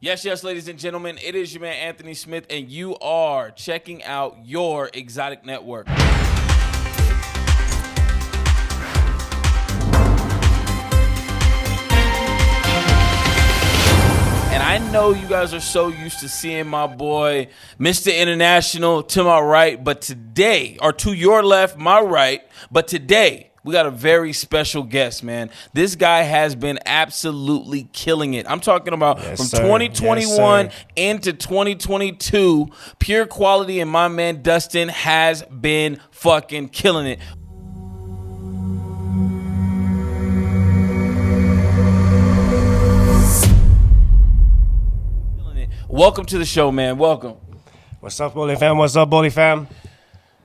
Yes, ladies and gentlemen, it is your man Anthony Smith, and you are checking out your Exotic Network. And I know you guys are so used to seeing my boy, Mr. International, to my right, but today, or to your left, my right, but today, we got a very special guest, man. This guy has been absolutely killing it. I'm talking about from 2021 into 2022, pure quality, and my man Dustin has been fucking killing it. Welcome to the show, man. Welcome. What's up, Bully fam? What's up, Bully fam?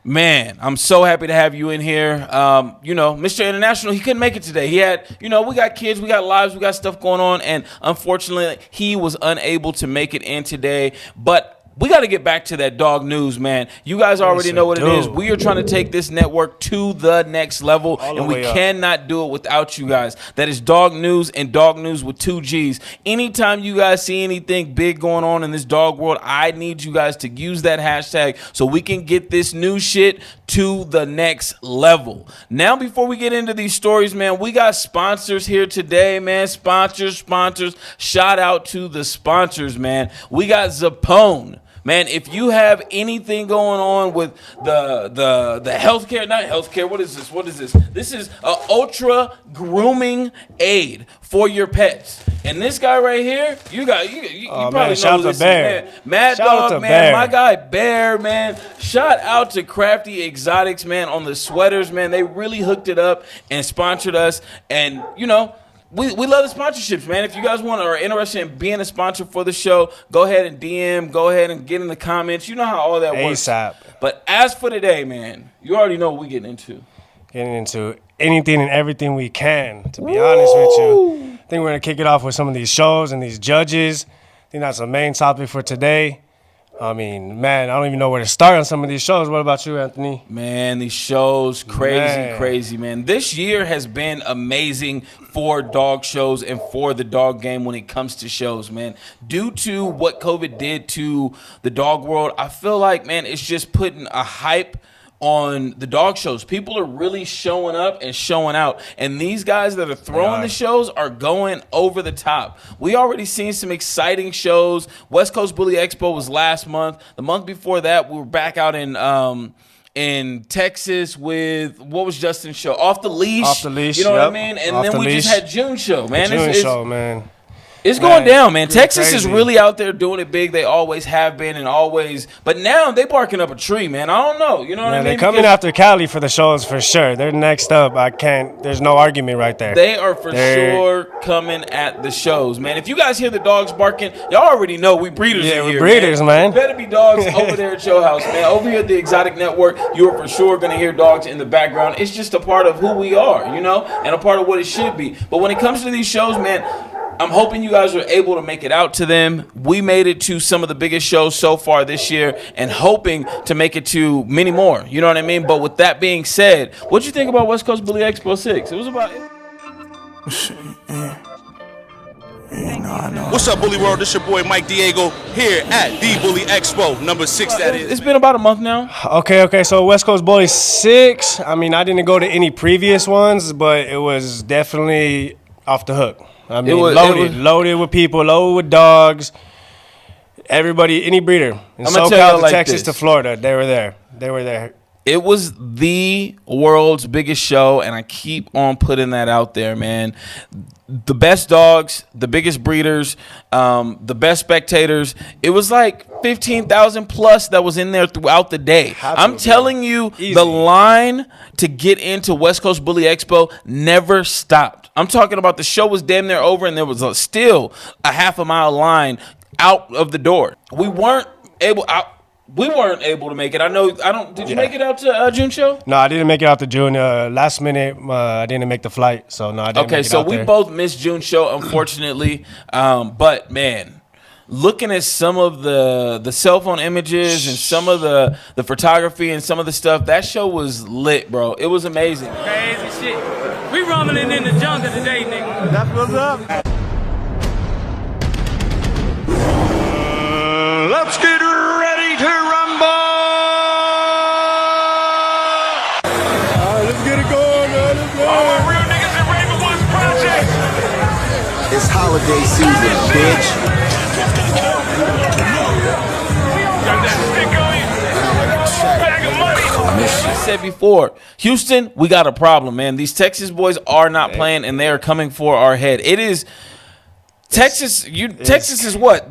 Man, I'm so happy to have you in here. Mr. International, he couldn't make it today. He had, we got kids, we got lives, we got stuff going on, and unfortunately, he was unable to make it in today. But we got to get back to that dog news, man. You guys already know what it is. We are trying to take this network to the next level, and we cannot do it without you guys. That is dog news, and dog news with 2 G's. Anytime you guys see anything big going on in this dog world, I need you guys to use that hashtag so we can get this new shit to the next level. Now, before we get into these stories, man, we got sponsors here today, man. Sponsors. Shout out to the sponsors, man. We got Zapone. Man, if you have anything going on with the healthcare, not healthcare, what is this? This is an ultra grooming aid for your pets. And this guy right here, you probably know this, man. Mad Dog, man, my guy Bear, man. Shout out to Crafty Exotics, man, on the sweaters, man. They really hooked it up and sponsored us. And, we love the sponsorships, man. If you guys are interested in being a sponsor for the show, go ahead and DM, go ahead and get in the comments. You know how all that works. ASAP. But as for today, man, you already know what we're getting into. Getting into anything and everything we can, to be honest with you. I think we're going to kick it off with some of these shows and these judges. I think that's the main topic for today. I mean, man, I don't even know where to start on some of these shows. What about you, Anthony? Man, these shows, crazy, man. This year has been amazing for dog shows and for the dog game when it comes to shows, man. Due to what COVID did to the dog world, I feel like, man, it's just putting a hype on the dog shows. People are really showing up and showing out. And these guys that are throwing the shows are going over the top. We already seen some exciting shows. West Coast Bully Expo was last month. The month before that, we were back out in Texas with, what was Justin's show? Off the Leash. Off the Leash, you know what I mean? And then we just had June show, man. June show, man. It's going down, man. Texas is really out there doing it big. They always have been and always. But now they barking up a tree, man. I don't know. You know what I mean? They're coming after Cali for the shows for sure. They're next up. There's no argument right there. They are for sure coming at the shows, man. If you guys hear the dogs barking, y'all already know we breeders in here. We're breeders, man. There better be dogs over there at your house, man. Over here at the Exotic Network, you are for sure going to hear dogs in the background. It's just a part of who we are, and a part of what it should be. But when it comes to these shows, man, I'm hoping you guys are able to make it out to them. We made it to some of the biggest shows so far this year and hoping to make it to many more. You know what I mean? But with that being said, what'd you think about West Coast Bully Expo 6? It was about... What's up, Bully World? This your boy Mike Diego here at the Bully Expo, number 6 that is. It's been about a month now. Okay, so West Coast Bully 6. I mean, I didn't go to any previous ones, but it was definitely off the hook. I mean, loaded with people, loaded with dogs. Everybody, any breeder. In SoCal to Texas to Florida, they were there. It was the world's biggest show, and I keep on putting that out there, man. The best dogs, the biggest breeders, the best spectators. It was like 15,000 plus that was in there throughout the day. I'm telling you, the line to get into West Coast Bully Expo never stopped. I'm talking about the show was damn near over, and there was still a half-a-mile line out of the door. We weren't able to make it. Did you make it out to June show? No, I didn't make it out to June. Last minute, I didn't make the flight, so no, I didn't make it out there. Okay, so we both missed June show, unfortunately. But, man, looking at some of the cell phone images and some of the photography and some of the stuff, that show was lit, bro. It was amazing. Crazy shit. We rumbling in the jungle today, nigga. That's what's up. holiday season, bitch. I said before, Houston, we got a problem, man. These Texas boys are not playing, and they are coming for our head. It is Texas. Texas is what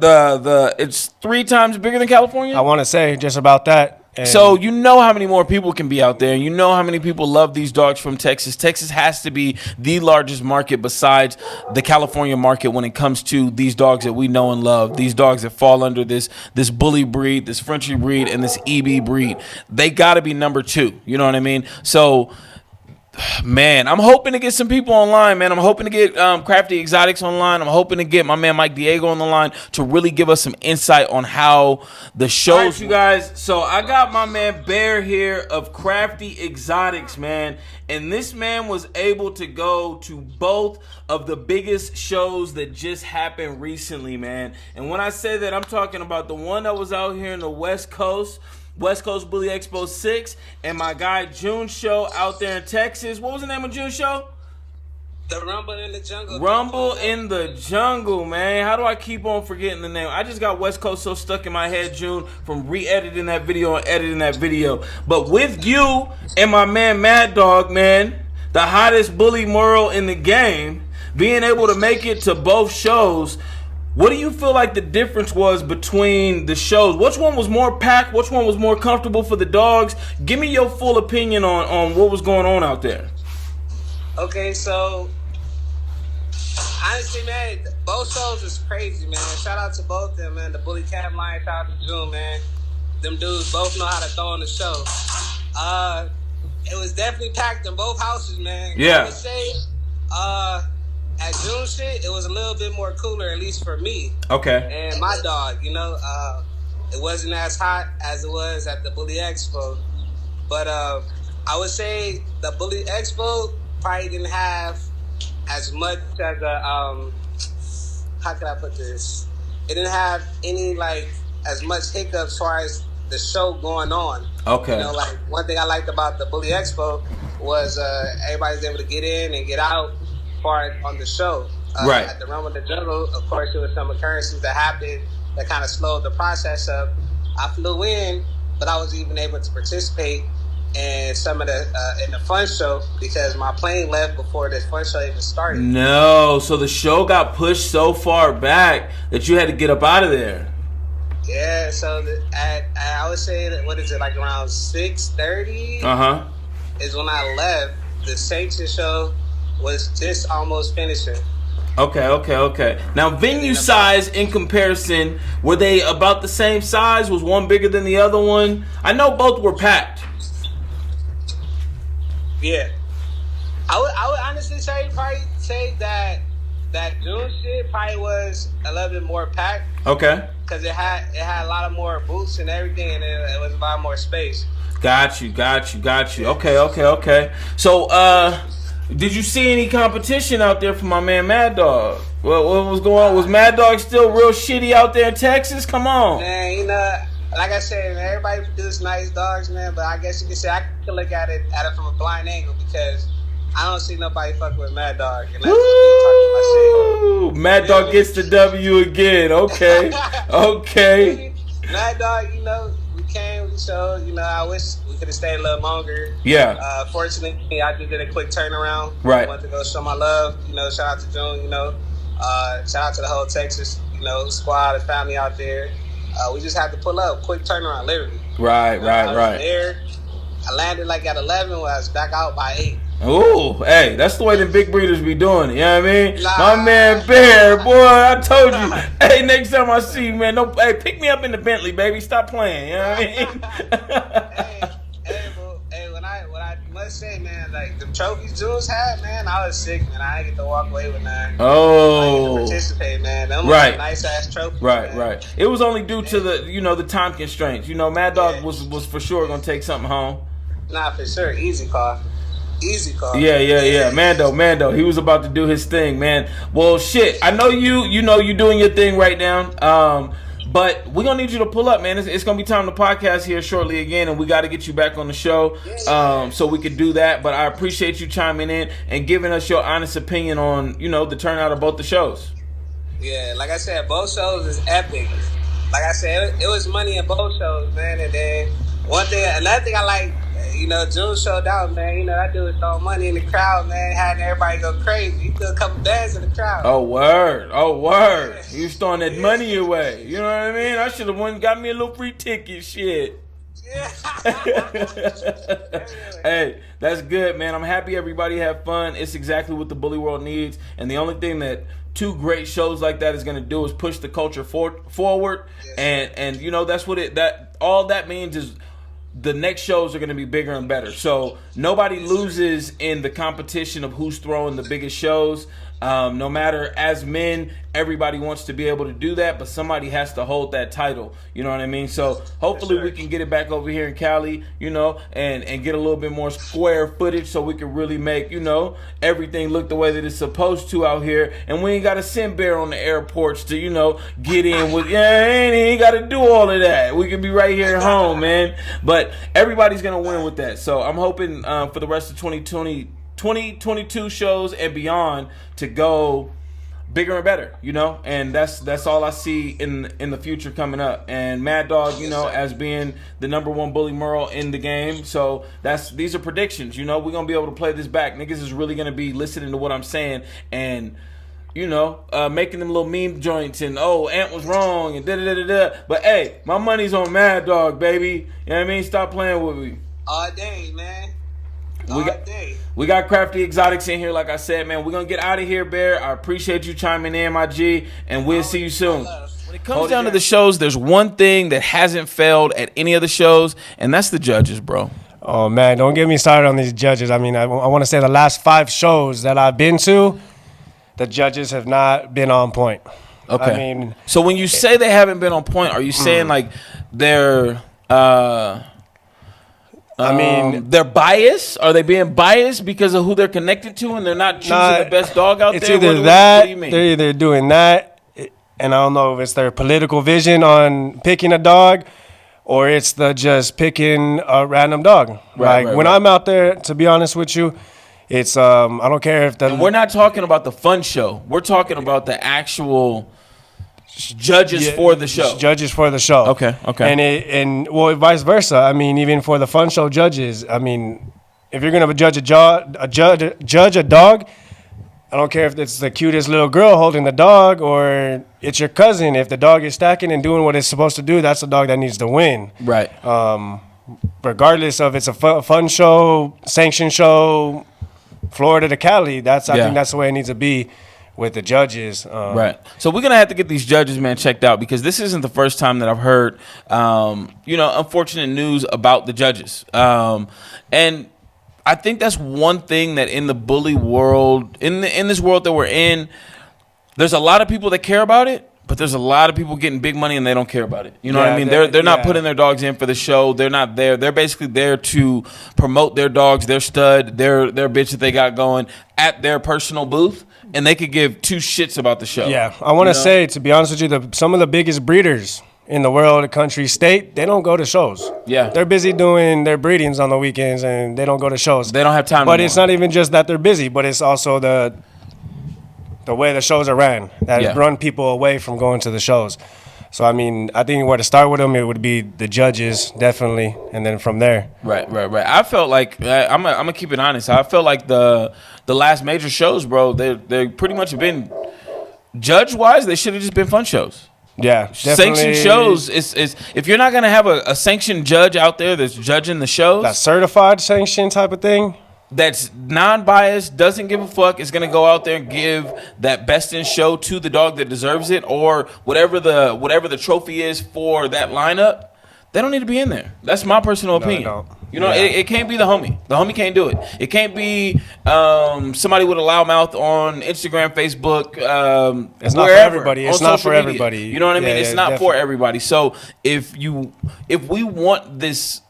it's 3 times bigger than California. I want to say just about that. And so you know how many more people can be out there, and you know how many people love these dogs from Texas. Texas has to be the largest market besides the California market when it comes to these dogs that we know and love. These dogs that fall under this bully breed, this Frenchie breed, and this EB breed. They got to be number 2. You know what I mean? So, man, I'm hoping to get some people online, man. I'm hoping to get Crafty Exotics online. I'm hoping to get my man Mike Diego on the line to really give us some insight on how the shows. All right, you guys, so I got my man Bear here of Crafty Exotics, man. And this man was able to go to both of the biggest shows that just happened recently, man. And when I say that, I'm talking about the one that was out here in the West Coast Bully Expo 6, and my guy June's show out there in Texas. What was the name of June's show? The Rumble in the Jungle. Rumble in the Jungle, man. How do I keep on forgetting the name? I just got West Coast so stuck in my head, June, from re-editing that video and editing that video. But with you and my man Mad Dog, man, the hottest bully moral in the game, being able to make it to both shows, what do you feel like the difference was between the shows? Which one was more packed? Which one was more comfortable for the dogs? Give me your full opinion on what was going on out there. Okay, so honestly, man, both shows was crazy, man. Shout out to both of them, man. The Bully Cat Line, shout out to June, man. Them dudes both know how to throw on the show. It was definitely packed in both houses, man. Yeah. I would say, at June shit, it was a little bit more cooler, at least for me. Okay. And my dog, it wasn't as hot as it was at the Bully Expo. But I would say the Bully Expo probably didn't have as much as how can I put this? It didn't have any, as much hiccups as far as the show going on. Okay. One thing I liked about the Bully Expo was everybody's able to get in and get out on the show. Right. At the Rumble in the Jungle, of course, there was some occurrences that happened that kind of slowed the process up. I flew in, but I was even able to participate in some of in the fun show because my plane left before the fun show even started. No, so the show got pushed so far back that you had to get up out of there. Yeah, so I would say that, around 6:30 is when I left. The Sanction show was just almost finishing. Okay. Now, venue size in comparison, were they about the same size? Was one bigger than the other one? I know both were packed. Yeah. I would honestly say that June shit probably was a little bit more packed. Okay. Because it had a lot of more booths and everything, and it was a lot more space. Got you. Okay. So, did you see any competition out there for my man Mad Dog? What was going on? Was Mad Dog still real shitty out there in Texas? Come on. Man, like I said, man, everybody produce nice dogs, man, but I guess you could say I could look at it from a blind angle because I don't see nobody fucking with Mad Dog. And that's Woo! Mad Dog gets the W again. Okay. Mad Dog, we came, we showed, I wish we could have stayed a little longer. Yeah. Fortunately, I just did a quick turnaround. Right. I wanted to go show my love. Shout out to June, shout out to the whole Texas, squad and family out there. We just had to pull up, quick turnaround, literally. Right. There, I landed at 11, when I was back out by 8. Ooh, hey, that's the way the big breeders be doing it. You know what I mean? My man Bear, boy, I told you. Hey, next time I see you, man, pick me up in the Bentley, baby. Stop playing. You know what I mean? When I must say, man, the trophies Jules had, man, I was sick, man. I didn't get to walk away with none. Oh. I didn't get to participate, man. Them right. Nice ass trophies. Right. It was only due to the time constraints. Mad Dog was for sure gonna take something home. Nah, for sure. Easy call. Yeah. Mando. He was about to do his thing, man. Well, shit. I know you doing your thing right now. But we're going to need you to pull up, man. It's going to be time to podcast here shortly again, and we got to get you back on the show so we could do that. But I appreciate you chiming in and giving us your honest opinion on, the turnout of both the shows. Yeah, like I said, both shows is epic. Like I said, it was money in both shows, man. And then another thing I like, June showed out, man. That dude was throwing money in the crowd, man, having everybody go crazy. He threw a couple bands in the crowd. Oh, word. He was throwing that money away. You know what I mean? I should have went and got me a little free ticket, shit. Yeah. Hey, that's good, man. I'm happy everybody had fun. It's exactly what the bully world needs. And the only thing that two great shows like that is going to do is push the culture forward. Yes. And that's what all that means is the next shows are going to be bigger and better. So nobody loses in the competition of who's throwing the biggest shows. No matter, as men, everybody wants to be able to do that, but somebody has to hold that title. You know what I mean? So hopefully we can get it back over here in Cali, and get a little bit more square footage so we can really make, everything look the way that it's supposed to out here. And we ain't got to send Bear on the airports to, get in with, he ain't got to do all of that. We can be right here at home, man. But everybody's going to win with that. So I'm hoping for the rest of 2022 shows and beyond to go bigger and better, and that's all I see in the future coming up. And Mad Dog, as being the #1 bully Merle in the game. So these are predictions, we're gonna be able to play this back. Niggas is really gonna be listening to what I'm saying and making them little meme joints and Ant was wrong and da-da-da-da-da. But hey, my money's on Mad Dog, baby. You know what I mean? Stop playing with me. All day, man. We got Crafty Exotics in here, like I said, man. We're going to get out of here, Bear. I appreciate you chiming in, my G, and we'll see you soon. When it comes down to the shows, there's one thing that hasn't failed at any of the shows, and that's the judges, bro. Oh, man, don't get me started on these judges. I mean, I want to say the last 5 shows that I've been to, the judges have not been on point. Okay. I mean, so when you say they haven't been on point, are you saying like they're they're biased? Are they being biased because of who they're connected to, and they're not choosing the best dog out it's there? It's either that, what do you mean? They're either doing that, and I don't know if it's their political vision on picking a dog, or it's just picking a random dog. Right, when I'm out there, to be honest with you, it's I don't care if we're not talking about the fun show. We're talking about the actual judges for the show. Judges for the show. Okay. And vice versa. I mean, even for the fun show judges. I mean, if you're gonna judge a dog, I don't care if it's the cutest little girl holding the dog or it's your cousin. If the dog is stacking and doing what it's supposed to do, that's the dog that needs to win. Right. Regardless of it's a fun show, sanctioned show, Florida to Cali. I think that's the way it needs to be with the judges. Right. So we're going to have to get these judges, man, checked out, because this isn't the first time that I've heard, unfortunate news about the judges. And I think that's one thing that in the bully world, in this world that we're in, there's a lot of people that care about it, but there's a lot of people getting big money and they don't care about it. You know what I mean? They're not putting their dogs in for the show. They're not there. They're basically there to promote their dogs, their stud, their bitch that they got going at their personal booth, and they could give 2 shits about the show. Yeah, I want to say, to be honest with you, some of the biggest breeders in the world, country, state, they don't go to shows. Yeah. They're busy doing their breedings on the weekends, and they don't go to shows. They don't have time. But it's not even just that they're busy, but it's also the way the shows are ran that run people away from going to the shows. So, I mean, I think where to start with them, it would be the judges, definitely, and then from there. Right. I felt like, I'm gonna keep it honest, I felt like the last major shows, bro, they pretty much have been, judge-wise, they should have just been fun shows. Yeah, definitely. Sanctioned shows, is if you're not going to have a sanctioned judge out there that's judging the shows. That certified sanction type of thing. That's non-biased, doesn't give a fuck, is going to go out there and give that best in show to the dog that deserves it, or whatever the trophy is for that lineup. They don't need to be in there. That's my personal opinion. No. It can't be the homie. The homie can't do it. It can't be somebody with a loudmouth on Instagram, Facebook, it's wherever, not for everybody. It's not for media. everybody. You know what I mean? It's not definitely for everybody. So if we want this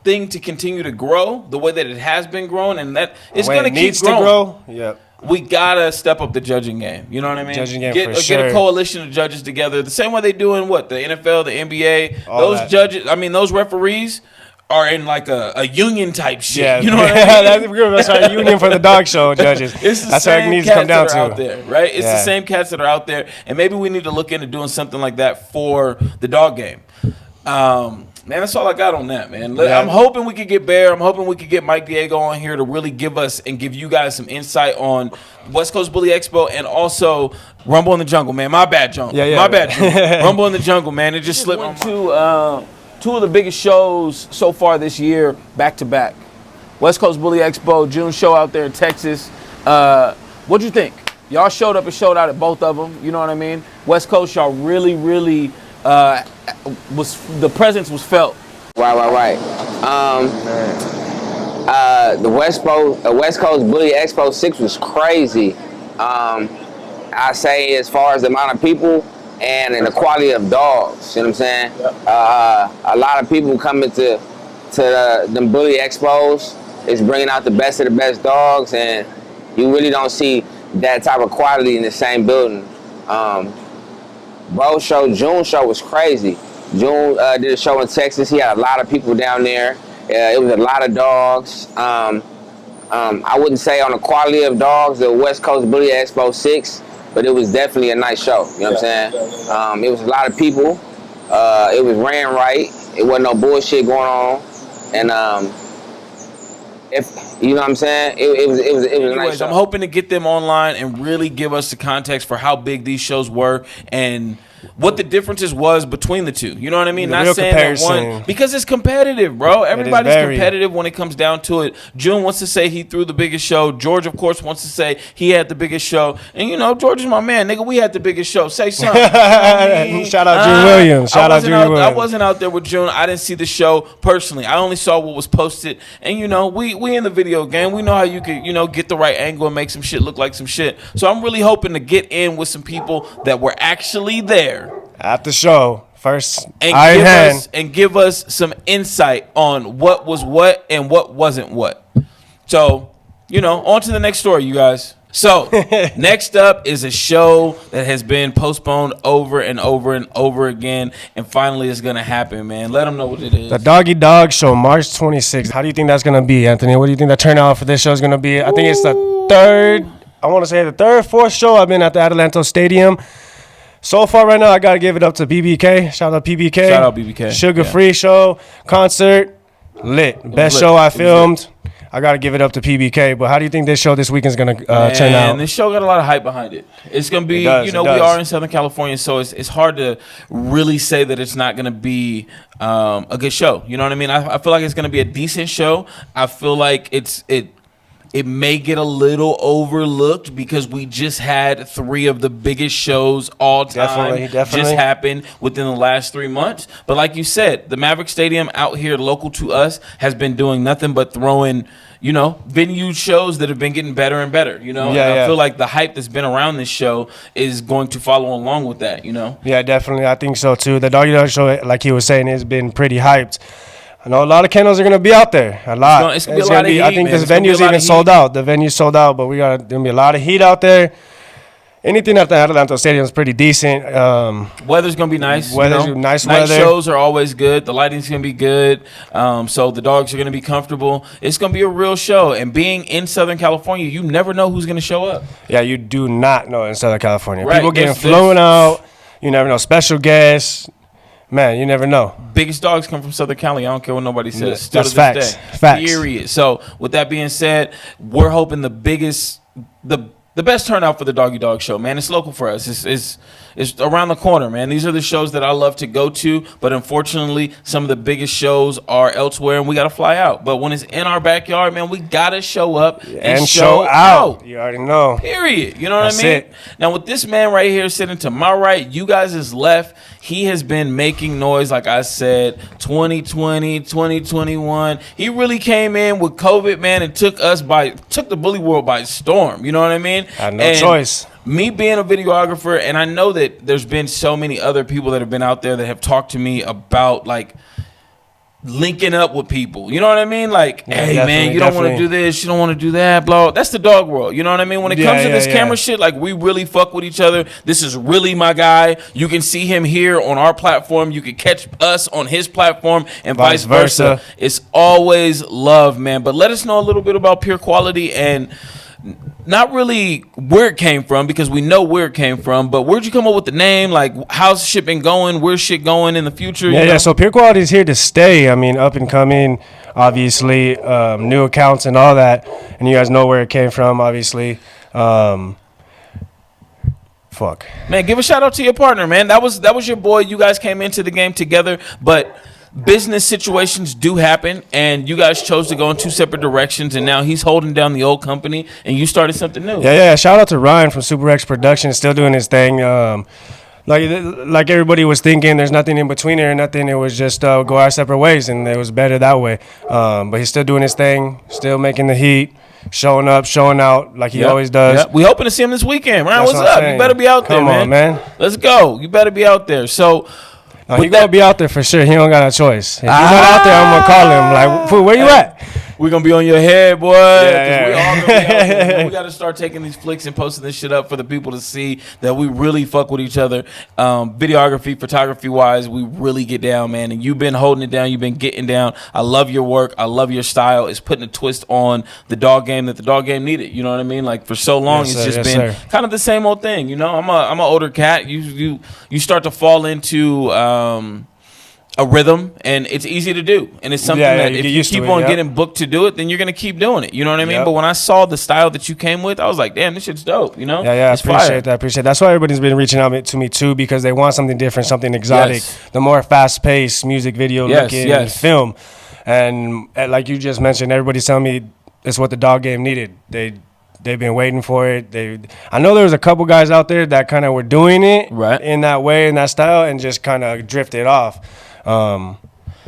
thing to continue to grow the way that it has been growing, and that it's going to keep growing. Yeah. We gotta step up the judging game. You know what I mean? Judging game, get a coalition of judges together, the same way they do in the NFL, the NBA. Those judges, those referees are in like a union type shit. Yeah, you know what I mean? That's our union for the dog show judges. That's what it needs to come down to. Out there, right? It's the same cats that are out there, and maybe we need to look into doing something like that for the dog game. Man, that's all I got on that, man. I'm hoping we could get Bear. I'm hoping we could get Mike Diego on here to really give us and give you guys some insight on West Coast Bully Expo and also Rumble in the Jungle, man. My bad, Junk. My bad, Junk. Rumble in the Jungle, man. It just slipped on two of the biggest shows so far this year, back to back. West Coast Bully Expo, June show out there in Texas. What'd you think? Y'all showed up and showed out at both of them. You know what I mean? West Coast, y'all really the presence was felt. Right. The West Coast Bully Expo 6 was crazy. I say as far as the amount of people and the quality of dogs. You know what I'm saying? A lot of people coming to the Bully Expos is bringing out the best of the best dogs, and you really don't see that type of quality in the same building. June show was crazy. June did a show in Texas. He had a lot of people down there. It was a lot of dogs. I wouldn't say on the quality of dogs, the West Coast Bully Expo 6, but it was definitely a nice show. You know what I'm saying? It was a lot of people. It was ran right. It wasn't no bullshit going on. And if you know what I'm saying, it was a nice show. I'm hoping to get them online and really give us the context for how big these shows were and what the differences was between the two. You know what I mean? The Not real saying comparison. that one, because it's competitive, bro. Everybody's competitive when it comes down to it. June wants to say he threw the biggest show. George, of course, wants to say he had the biggest show. And you know, George is my man, nigga. We had the biggest show. Say something. You know what I mean? Shout out June Williams. I wasn't out there with June. I didn't see the show personally. I only saw what was posted. And you know, we in the video game. We know how you could, you know, get the right angle and make some shit look like some shit. So I'm really hoping to get in with some people that were actually there at the show first and give us some insight on what was what and what wasn't what. So, you know, on to the next story, you guys. So, next up is a show that has been postponed over and over and over again, and finally it's going to happen, man. Let them know what it is. The Doggy Dog Show, March 26th. How do you think that's going to be, Anthony? What do you think the turnout for this show is going to be? I think it's the fourth show I've been at the Adelanto Stadium. So far right now, I got to give it up to BBK. Shout out BBK. Shout out BBK. Sugar-free show, concert, lit. Best show I filmed. I got to give it up to PBK. But how do you think this show this weekend is going to turn out? This show got a lot of hype behind it. It's going to be, we are in Southern California, so it's hard to really say that it's not going to be a good show. You know what I mean? I feel like it's going to be a decent show. I feel like it may get a little overlooked because we just had 3 of the biggest shows all time definitely. just happen within the last 3 months. But like you said, the Maverick Stadium out here local to us has been doing nothing but throwing, you know, venue shows that have been getting better and better, you know? I feel like the hype that's been around this show is going to follow along with that, you know? Yeah, definitely. I think so, too. The Doggy Dog Show, like he was saying, has been pretty hyped. I know a lot of kennels are going to be out there. A lot. It's going to be a lot of heat, I think this venue's even sold out. The venue's sold out, but there's going to be a lot of heat out there. Anything at the Adelanto Stadium is pretty decent. Weather's going to be nice. Nice Night weather. shows are always good. The lighting's going to be good. So the dogs are going to be comfortable. It's going to be a real show. And being in Southern California, you never know who's going to show up. Yeah, you do not know in Southern California. Right. People getting flown out. You never know. Special guests. Man, you never know. Biggest dogs come from Southern Cali. I don't care what nobody says. Still That's to this facts. day. Facts. Period. So with that being said, we're hoping the best turnout for the Doggy Dog Show, man. It's local for us. It's around the corner, man. These are the shows that I love to go to, but unfortunately, some of the biggest shows are elsewhere, and we got to fly out. But when it's in our backyard, man, we got to show up and show out. You already know. Period. You know what That's I mean? it. Now, with this man right here sitting to my right, you guys is left. He has been making noise, like I said, 2020, 2021. He really came in with COVID, man, and took the bully world by storm. You know what I mean? Had no choice. Me being a videographer, and I know that there's been so many other people that have been out there that have talked to me about, like, linking up with people. You know what I mean? Like, hey, man, you don't want to do this. You don't want to do that. Blah. That's the dog world. You know what I mean? When it comes to this camera shit, like, we really fuck with each other. This is really my guy. You can see him here on our platform. You can catch us on his platform and vice versa. It's always love, man. But let us know a little bit about Pure Quality and not really where it came from, because we know where it came from, but where'd you come up with the name? Like, how's shit been going? Where's shit going in the future? Yeah, so Pure Quality is here to stay. I mean, up and coming, obviously, new accounts and all that, and you guys know where it came from, obviously. Man, give a shout out to your partner, man. That was your boy. You guys came into the game together, but business situations do happen, and you guys chose to go in two separate directions, and now he's holding down the old company, and you started something new. Yeah. Shout out to Ryan from Super X Productions, still doing his thing. Like everybody was thinking, there's nothing in between there or nothing. It was just go our separate ways, and it was better that way. But he's still doing his thing, still making the heat, showing up, showing out like he always does. Yep. We hoping to see him this weekend. Ryan, what's up? You better be out there, man. Come on, man. Let's go. You better be out there. So. He gonna be out there for sure. He don't got a choice. If he's not out there, I'm gonna call him. Like, fool, where you at? We're gonna be on your head, boy. Yeah. We all gonna be out there. We gotta start taking these flicks and posting this shit up for the people to see that we really fuck with each other. Videography, photography wise, we really get down, man. And you've been holding it down. You've been getting down. I love your work. I love your style. It's putting a twist on the dog game that the dog game needed. You know what I mean? Like, for so long, it's just been kind of the same old thing. You know, I'm an older cat. You start to fall into a rhythm, and it's easy to do, and it's something that if you keep on getting booked to do it, then you're gonna keep doing it. You know what I mean? But when I saw the style that you came with, I was like, damn, this shit's dope. You know? I appreciate that. That's why everybody's been reaching out to me too, because they want something different, something exotic, the more fast-paced music video looking film. And like you just mentioned, everybody's telling me it's what the dog game needed. They've been waiting for it. I know there was a couple guys out there that kind of were doing it in that way, in that style, and just kind of drifted off. But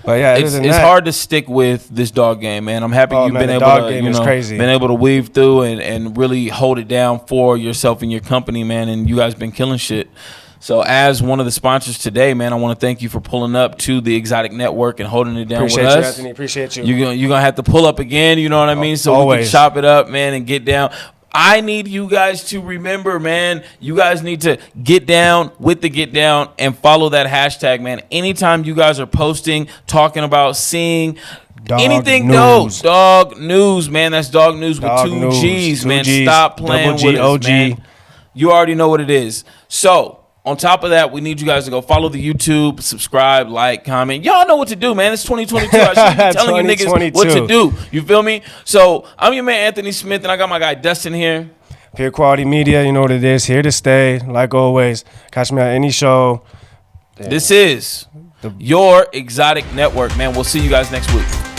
yeah, it's hard to stick with this dog game, man. I'm happy you've been able to, been able to weave through and really hold it down for yourself and your company, man. And you guys been killing shit. So as one of the sponsors today, man, I want to thank you for pulling up to the Exotic Network and holding it down with us. Appreciate you, Anthony. Appreciate you. You're gonna have to pull up again. You know what I mean? So we can chop it up, man, and get down. I need you guys to remember, man, you guys need to get down with the Get Down and follow that hashtag, man. Anytime you guys are posting, talking about, seeing anything dope, dog news, man. That's dog news with two G's, man. Stop playing with us, man. You already know what it is. So, on top of that, we need you guys to go follow the YouTube, subscribe, like, comment. Y'all know what to do, man. It's 2022. I should be telling you niggas what to do. You feel me? So, I'm your man, Anthony Smith, and I got my guy, Dustin, here. Pure Quality Media, you know what it is. Here to stay, like always. Catch me on any show. This is your Exotic Network, man. We'll see you guys next week.